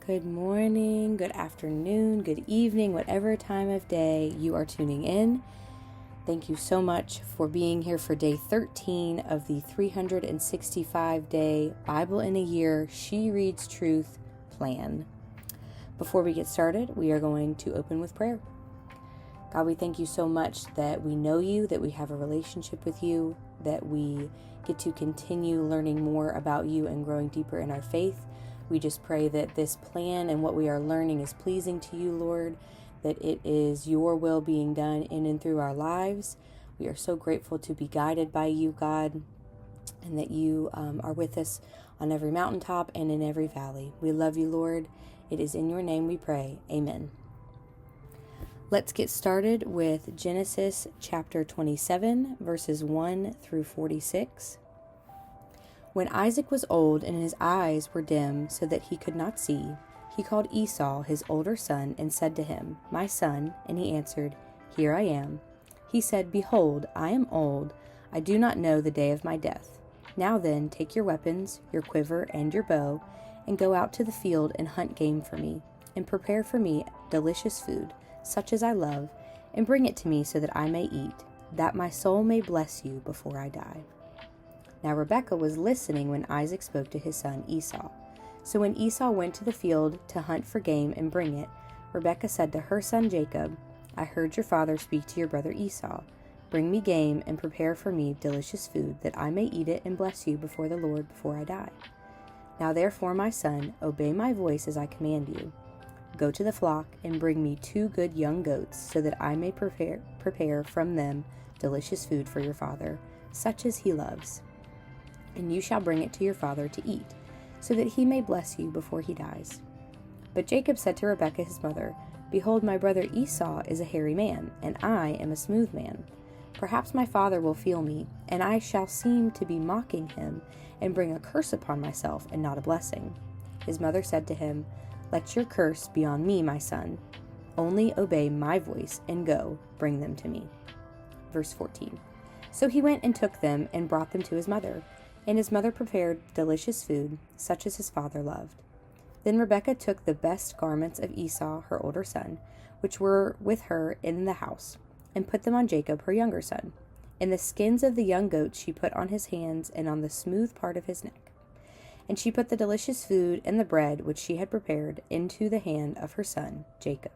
Good morning, good afternoon, good evening, whatever time of day you are tuning in. Thank you so much for being here for day 13 of the 365-day Bible in a Year She Reads Truth plan. Before we get started, we are going to open with prayer. God, we thank you so much that we know you, that we have a relationship with you, that we get to continue learning more about you and growing deeper in our faith. We just pray that this plan and what we are learning is pleasing to you, Lord, that it is your will being done in and through our lives. We are so grateful to be guided by you, God, and that you are with us on every mountaintop and in every valley. We love you, Lord. It is in your name we pray. Amen. Let's get started with Genesis chapter 27, verses 1 through 46. When Isaac was old and his eyes were dim so that he could not see, he called Esau, his older son, and said to him, "My son," and he answered, "Here I am." He said, "Behold, I am old. I do not know the day of my death. Now then, take your weapons, your quiver, and your bow, and go out to the field and hunt game for me, and prepare for me delicious food, such as I love, and bring it to me so that I may eat, that my soul may bless you before I die." Now Rebekah was listening when Isaac spoke to his son Esau. So when Esau went to the field to hunt for game and bring it, Rebekah said to her son Jacob, "I heard your father speak to your brother Esau. Bring me game and prepare for me delicious food, that I may eat it and bless you before the Lord before I die. Now therefore, my son, obey my voice as I command you. Go to the flock and bring me 2 good young goats, so that I may prepare from them delicious food for your father, such as he loves. And you shall bring it to your father to eat, so that he may bless you before he dies." But Jacob said to Rebekah his mother, "Behold, my brother Esau is a hairy man, and I am a smooth man. Perhaps my father will feel me, and I shall seem to be mocking him, and bring a curse upon myself, and not a blessing." His mother said to him, "Let your curse be on me, my son. Only obey my voice, and go, bring them to me." Verse 14. So he went and took them, and brought them to his mother. And his mother prepared delicious food, such as his father loved. Then Rebekah took the best garments of Esau, her older son, which were with her in the house, and put them on Jacob, her younger son. And the skins of the young goats she put on his hands and on the smooth part of his neck. And she put the delicious food and the bread which she had prepared into the hand of her son, Jacob.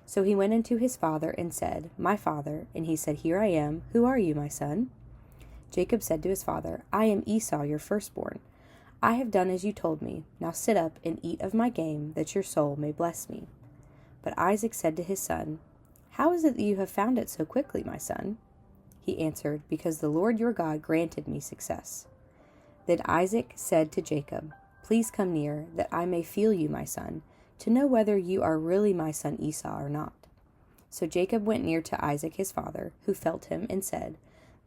So he went unto his father and said, "My father." And he said, "Here I am. Who are you, my son?" Jacob said to his father, "I am Esau, your firstborn. I have done as you told me. Now sit up and eat of my game, that your soul may bless me." But Isaac said to his son, "How is it that you have found it so quickly, my son?" He answered, "Because the Lord your God granted me success." Then Isaac said to Jacob, "Please come near, that I may feel you, my son, to know whether you are really my son Esau or not." So Jacob went near to Isaac his father, who felt him, and said,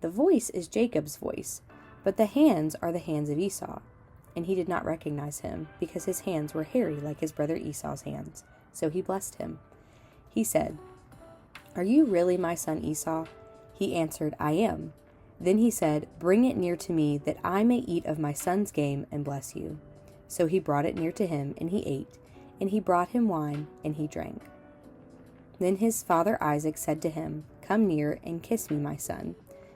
"The voice is Jacob's voice, but the hands are the hands of Esau." And he did not recognize him, because his hands were hairy like his brother Esau's hands. So he blessed him. He said, "Are you really my son Esau?" He answered, "I am." Then he said, "Bring it near to me, that I may eat of my son's game and bless you." So he brought it near to him, and he ate, and he brought him wine, and he drank. Then his father Isaac said to him, "Come near and kiss me, my son."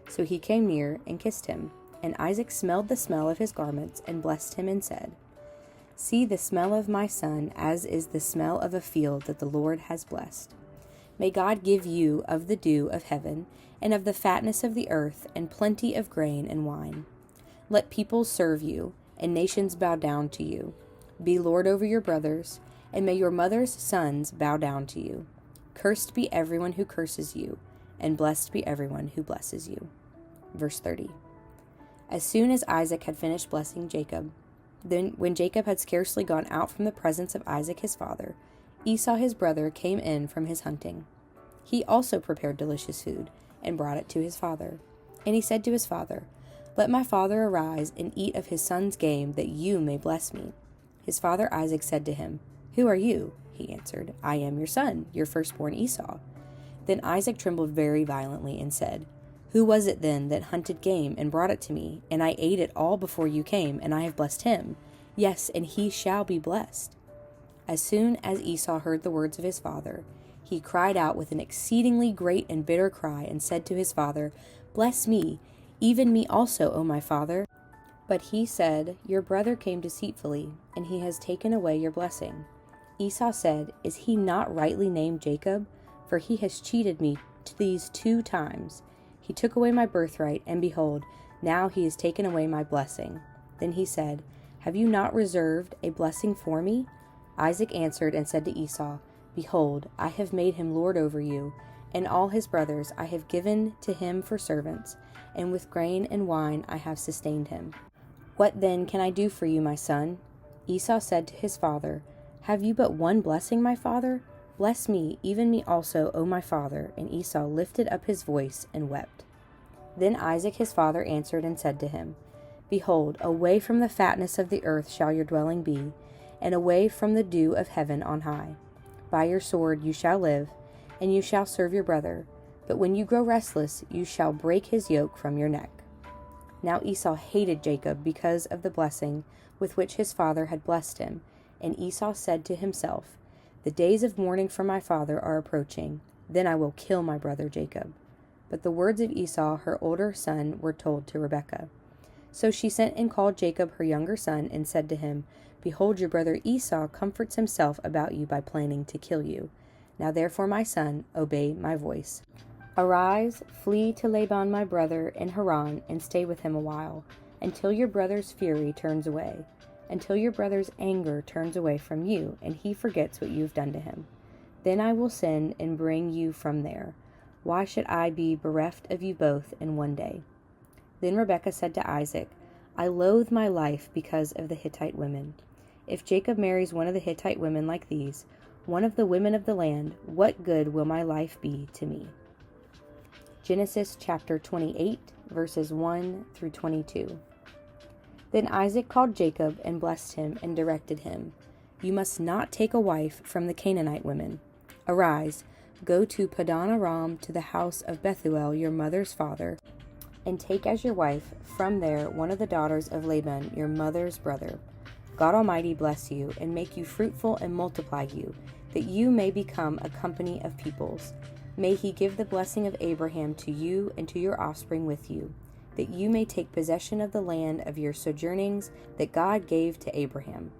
So he came near and kissed him. And Isaac smelled the smell of his garments, and blessed him, and said, "See the smell of my son, as is the smell of a field that the Lord has blessed. May God give you of the dew of heaven, and of the fatness of the earth, and plenty of grain and wine. Let peoples serve you, and nations bow down to you. Be Lord over your brothers, and may your mother's sons bow down to you. Cursed be everyone who curses you, and blessed be everyone who blesses you." Verse 30. As soon as Isaac had finished blessing Jacob, then when Jacob had scarcely gone out from the presence of Isaac his father, Esau his brother came in from his hunting. He also prepared delicious food, and brought it to his father. And he said to his father, "Let my father arise and eat of his son's game, that you may bless me." His father Isaac said to him, "Who are you?" He answered, "I am your son, your firstborn Esau." Then Isaac trembled very violently and said, "Who was it then that hunted game and brought it to me? And I ate it all before you came, and I have blessed him. Yes, and he shall be blessed." As soon as Esau heard the words of his father, he cried out with an exceedingly great and bitter cry, and said to his father, "Bless me, even me also, O my father." But he said, "Your brother came deceitfully, and he has taken away your blessing." Esau said, "Is he not rightly named Jacob? For he has cheated me these 2 times. He took away my birthright, and behold, now he has taken away my blessing." Then he said, "Have you not reserved a blessing for me?" Isaac answered and said to Esau, "Behold, I have made him lord over you, and all his brothers I have given to him for servants, and with grain and wine I have sustained him. What then can I do for you, my son?" Esau said to his father, "Have you but one blessing, my father? Bless me, even me also, O my father." And Esau lifted up his voice and wept. Then Isaac his father answered and said to him, "Behold, away from the fatness of the earth shall your dwelling be, and away from the dew of heaven on high. By your sword you shall live, and you shall serve your brother. But when you grow restless, you shall break his yoke from your neck." Now Esau hated Jacob because of the blessing with which his father had blessed him. And Esau said to himself, "The days of mourning for my father are approaching. Then I will kill my brother Jacob." But the words of Esau, her older son, were told to Rebekah. So she sent and called Jacob her younger son, and said to him, "Behold, your brother Esau comforts himself about you by planning to kill you. Now therefore, my son, obey my voice. Arise, flee to Laban my brother in Haran, and stay with him a while, until your brother's fury turns away, until your brother's anger turns away from you, and he forgets what you have done to him. Then I will send and bring you from there. Why should I be bereft of you both in one day?" Then Rebekah said to Isaac, "I loathe my life because of the Hittite women. If Jacob marries one of the Hittite women like these, one of the women of the land, what good will my life be to me?" Genesis chapter 28, verses 1 through 22. Then Isaac called Jacob and blessed him and directed him, "You must not take a wife from the Canaanite women. Arise, go to Padan Aram, to the house of Bethuel your mother's father, and take as your wife from there one of the daughters of Laban your mother's brother. God Almighty bless you, and make you fruitful and multiply you, that you may become a company of peoples. May he give the blessing of Abraham to you and to your offspring with you, that you may take possession of the land of your sojournings that God gave to Abraham."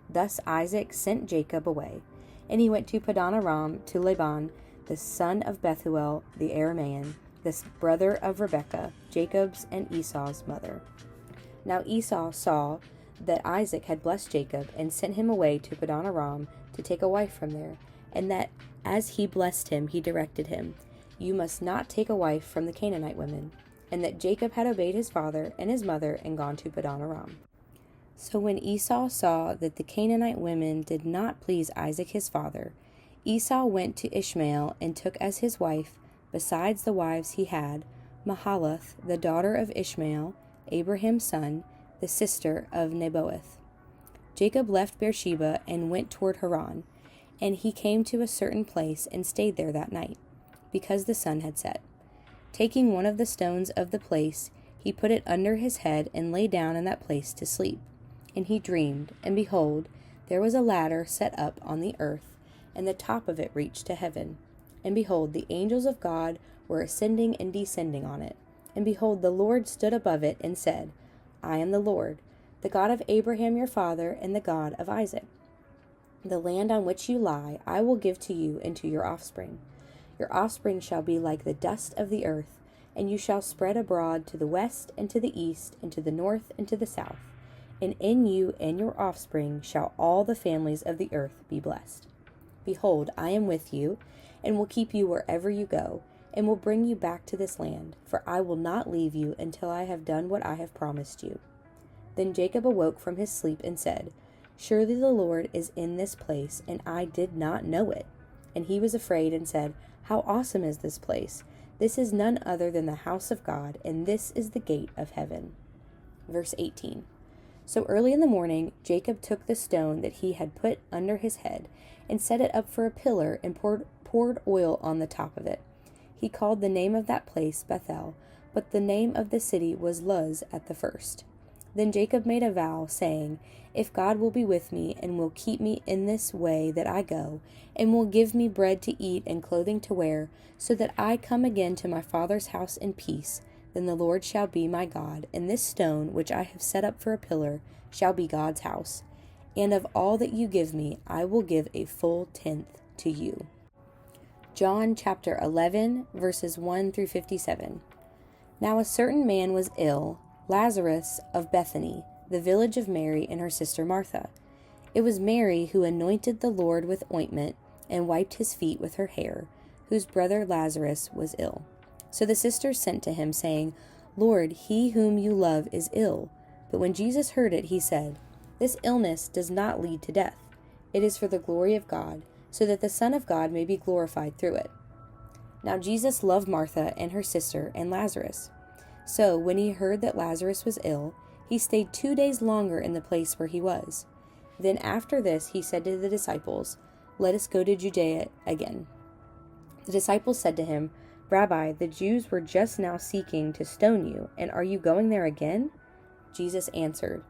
Thus Isaac sent Jacob away, and he went to Padan Aram to Laban, the son of Bethuel the Aramean, the brother of Rebekah, Jacob's and Esau's mother. Now Esau saw that Isaac had blessed Jacob, and sent him away to Padan Aram to take a wife from there, and that as he blessed him, he directed him, "You must not take a wife from the Canaanite women," and that Jacob had obeyed his father and his mother and gone to Padan Aram. So when Esau saw that the Canaanite women did not please Isaac his father, Esau went to Ishmael and took as his wife, besides the wives he had, Mahalath, the daughter of Ishmael, Abraham's son, the sister of Nebaioth. Jacob left Beersheba and went toward Haran, and he came to a certain place and stayed there that night, because the sun had set. Taking one of the stones of the place, he put it under his head and lay down in that place to sleep. And he dreamed, and behold, there was a ladder set up on the earth, and the top of it reached to heaven. And behold, the angels of God were ascending and descending on it. And behold, the Lord stood above it and said, "I am the Lord, the God of Abraham your father, and the God of Isaac. The land on which you lie I will give to you and to your offspring. Your offspring shall be like the dust of the earth, and you shall spread abroad to the west and to the east and to the north and to the south. And in you and your offspring shall all the families of the earth be blessed. Behold, I am with you, and will keep you wherever you go, and will bring you back to this land, for I will not leave you until I have done what I have promised you." Then Jacob awoke from his sleep and said, "Surely the Lord is in this place, and I did not know it." And he was afraid and said, "How awesome is this place! This is none other than the house of God, and this is the gate of heaven." Verse 18. So early in the morning, Jacob took the stone that he had put under his head, and set it up for a pillar, and poured oil on the top of it. He called the name of that place Bethel, but the name of the city was Luz at the first. Then Jacob made a vow, saying, If God will be with me, and will keep me in this way that I go, and will give me bread to eat and clothing to wear, so that I come again to my father's house in peace, then the Lord shall be my God, and this stone which I have set up for a pillar shall be God's house. And of all that you give me, I will give a full tenth to you. John chapter 11, verses 1 through 57. Now a certain man was ill, Lazarus of Bethany, the village of Mary and her sister Martha. It was Mary who anointed the Lord with ointment and wiped his feet with her hair, whose brother Lazarus was ill. So the sisters sent to him, saying, Lord, he whom you love is ill. But when Jesus heard it, he said, This illness does not lead to death. It is for the glory of God, so that the Son of God may be glorified through it. Now Jesus loved Martha and her sister and Lazarus. So when he heard that Lazarus was ill, he stayed 2 days longer in the place where he was. Then after this he said to the disciples, Let us go to Judea again. The disciples said to him, Rabbi, the Jews were just now seeking to stone you, and are you going there again? Jesus answered,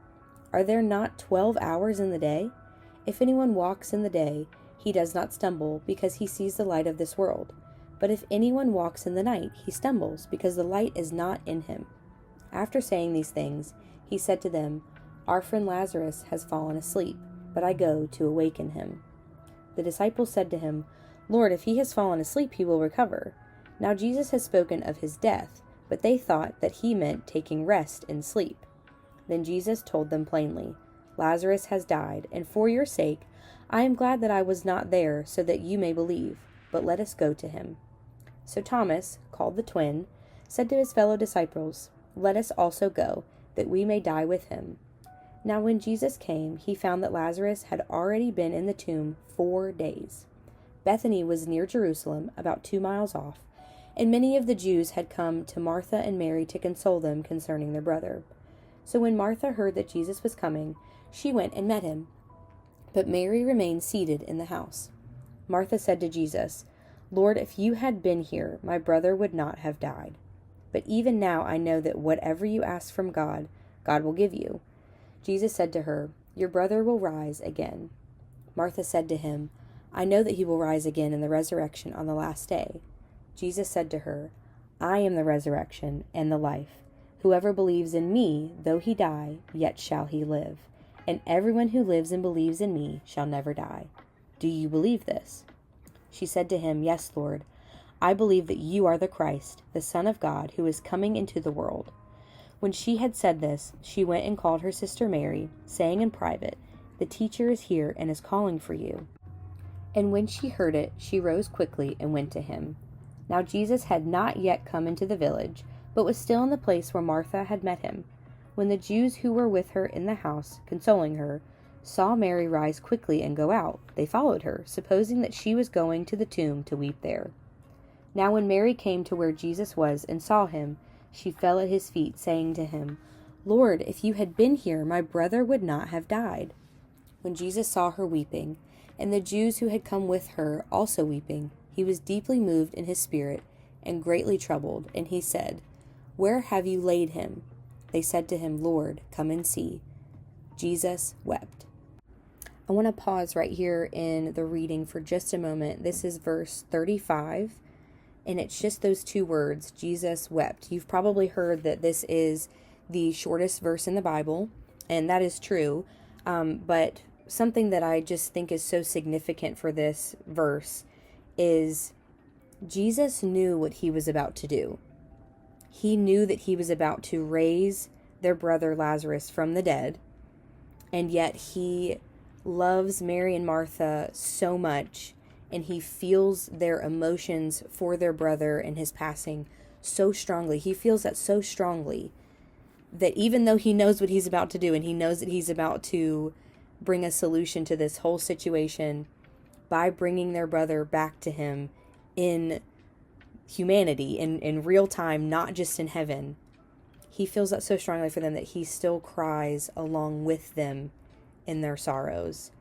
Are there not 12 hours in the day? If anyone walks in the day, he does not stumble, because he sees the light of this world. But if anyone walks in the night, he stumbles, because the light is not in him. After saying these things, he said to them, Our friend Lazarus has fallen asleep, but I go to awaken him. The disciples said to him, Lord, if he has fallen asleep, he will recover. Now Jesus had spoken of his death, but they thought that he meant taking rest in sleep. Then Jesus told them plainly, Lazarus has died, and for your sake I am glad that I was not there, so that you may believe. But let us go to him. So Thomas, called the twin, said to his fellow disciples, Let us also go, that we may die with him. Now when Jesus came, he found that Lazarus had already been in the tomb 4 days. Bethany was near Jerusalem, about 2 miles off, and many of the Jews had come to Martha and Mary to console them concerning their brother. So when Martha heard that Jesus was coming, she went and met him. But Mary remained seated in the house. Martha said to Jesus, Lord, if you had been here, my brother would not have died. But even now I know that whatever you ask from God, God will give you. Jesus said to her, Your brother will rise again. Martha said to him, I know that he will rise again in the resurrection on the last day. Jesus said to her, I am the resurrection and the life. Whoever believes in me, though he die, yet shall he live. And everyone who lives and believes in me shall never die. Do you believe this? She said to him, Yes, Lord. I believe that you are the Christ, the Son of God, who is coming into the world. When she had said this, she went and called her sister Mary, saying in private, The teacher is here and is calling for you. And when she heard it, she rose quickly and went to him. Now Jesus had not yet come into the village, but was still in the place where Martha had met him. When the Jews who were with her in the house, consoling her, saw Mary rise quickly and go out, they followed her, supposing that she was going to the tomb to weep there. Now when Mary came to where Jesus was and saw him, she fell at his feet, saying to him, Lord, if you had been here, my brother would not have died. When Jesus saw her weeping, and the Jews who had come with her also weeping, he was deeply moved in his spirit, and greatly troubled, and he said, Where have you laid him? They said to him, Lord, come and see. Jesus wept. I want to pause right here in the reading for just a moment. This is verse 35, and it's just those 2 words, Jesus wept. You've probably heard that this is the shortest verse in the Bible, and that is true, but something that I just think is so significant for this verse is Jesus knew what he was about to do. He knew that he was about to raise their brother Lazarus from the dead, and yet he loves Mary and Martha so much, and he feels their emotions for their brother and his passing so strongly. He feels that so strongly that even though he knows what he's about to do, and he knows that he's about to bring a solution to this whole situation by bringing their brother back to him in humanity, in real time, not just in heaven, he feels that so strongly for them that he still cries along with them in their sorrows.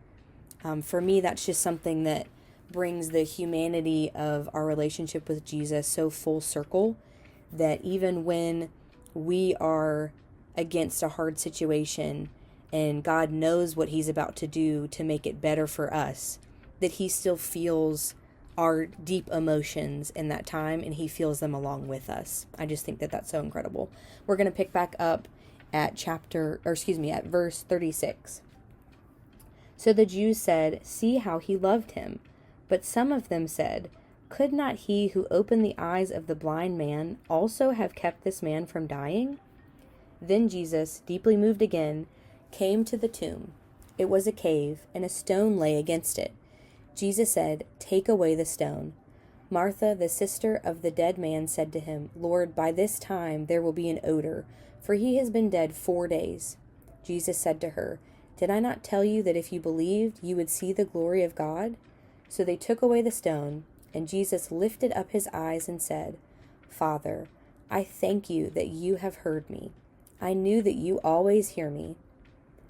For me, that's just something that brings the humanity of our relationship with Jesus so full circle, that even when we are against a hard situation and God knows what he's about to do to make it better for us, that he still feels our deep emotions in that time and he feels them along with us. I just think that that's so incredible. We're going to pick back up at at verse 36. So the Jews said, "See how he loved him." But some of them said, "Could not he who opened the eyes of the blind man also have kept this man from dying?" Then Jesus, deeply moved again, came to the tomb. It was a cave, and a stone lay against it. Jesus said, "Take away the stone." Martha, the sister of the dead man, said to him, "Lord, by this time there will be an odor, for he has been dead 4 days." Jesus said to her, "Did I not tell you that if you believed, you would see the glory of God?" So they took away the stone, and Jesus lifted up his eyes and said, "Father, I thank you that you have heard me. I knew that you always hear me.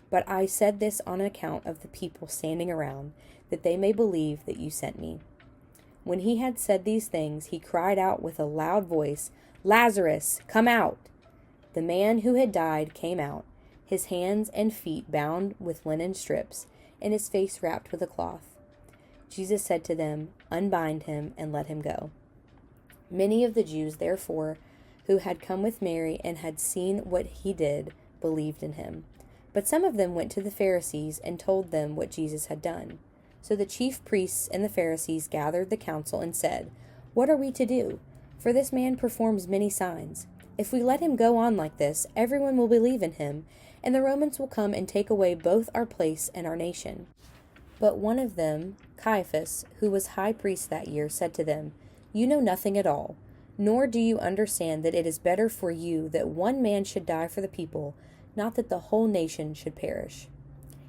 But I said this on account of the people standing around, that they may believe that you sent me." When he had said these things, he cried out with a loud voice, "Lazarus, come out!" The man who had died came out, his hands and feet bound with linen strips, and his face wrapped with a cloth. Jesus said to them, "Unbind him and let him go." Many of the Jews, therefore, who had come with Mary and had seen what he did, believed in him. But some of them went to the Pharisees and told them what Jesus had done. So the chief priests and the Pharisees gathered the council and said, "What are we to do? For this man performs many signs. If we let him go on like this, everyone will believe in him, and the Romans will come and take away both our place and our nation." But one of them, Caiaphas, who was high priest that year, said to them, "You know nothing at all, nor do you understand that it is better for you that one man should die for the people, not that the whole nation should perish."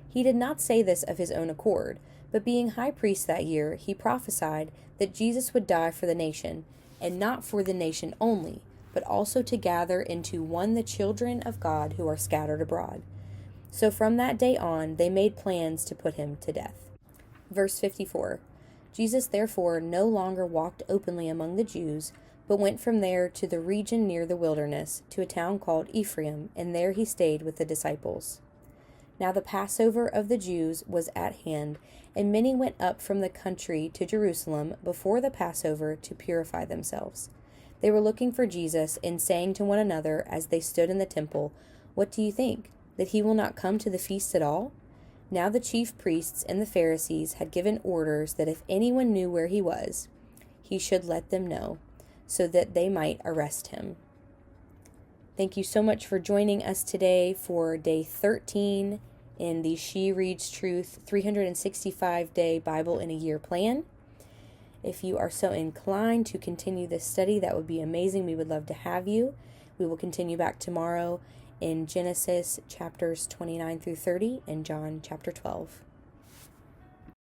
He did not say this of his own accord, but being high priest that year, he prophesied that Jesus would die for the nation, and not for the nation only, but also to gather into one the children of God who are scattered abroad. So from that day on, they made plans to put him to death. Verse 54. Jesus therefore no longer walked openly among the Jews, but went from there to the region near the wilderness, to a town called Ephraim, and there he stayed with the disciples. Now the Passover of the Jews was at hand, and many went up from the country to Jerusalem before the Passover to purify themselves. They were looking for Jesus, and saying to one another as they stood in the temple, "What do you think? That he will not come to the feast at all?" Now the chief priests and the Pharisees had given orders that if anyone knew where he was, he should let them know, so that they might arrest him. Thank you so much for joining us today for day 13 in the She Reads Truth 365-day Bible in a Year plan. If you are so inclined to continue this study, that would be amazing. We would love to have you. We will continue back tomorrow in Genesis chapters 29 through 30 and John chapter 12.